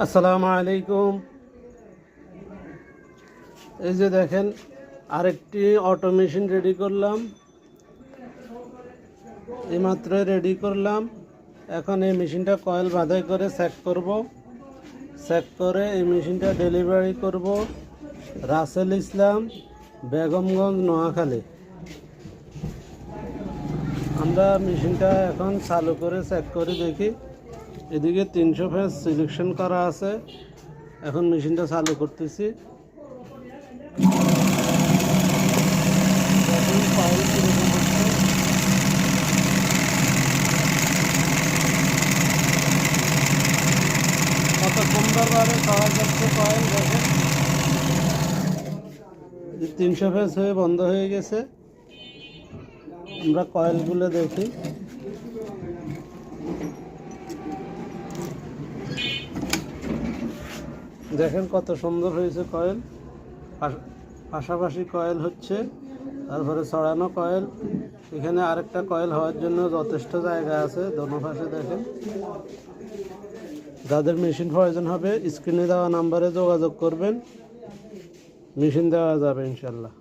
আসসালামু আলাইকুম। এই যে দেখেন আরেকটি অটো মেশিন রেডি করলাম, এইমাত্র রেডি করলাম। এখন এই মেশিনটা কয়েল বাঁধাই করে চেক করব। চেক করে এই মেশিনটা ডেলিভারি করব রাসেল ইসলাম, বেগমগঞ্জ, নোয়াখালী। আমরা মেশিনটা এখন চালু করে চেক করে দেখি। এদিকে 300 ফেজ সিলেকশন করা আছে। এখন মেশিনটা চালু করতেছি। কত সুন্দরভাবে পাওয়া যাচ্ছে কয়েল। দেখেন 300 ফেজ হয়ে বন্ধ হয়ে গেছে। আমরা কয়েলগুলো দেখি। দেখেন কত সুন্দর হয়েছে কয়েল, পাশাপাশি কয়েল হচ্ছে, তারপরে ছড়ানো কয়েল। এখানে আরেকটা কয়েল হওয়ার জন্য যথেষ্ট জায়গা আছে দোনো পাশে। দেখেন, যাদের মেশিন প্রয়োজন হবে স্ক্রিনে দেওয়া নাম্বারে যোগাযোগ করবেন, মেশিন দেওয়া যাবে ইনশাল্লাহ।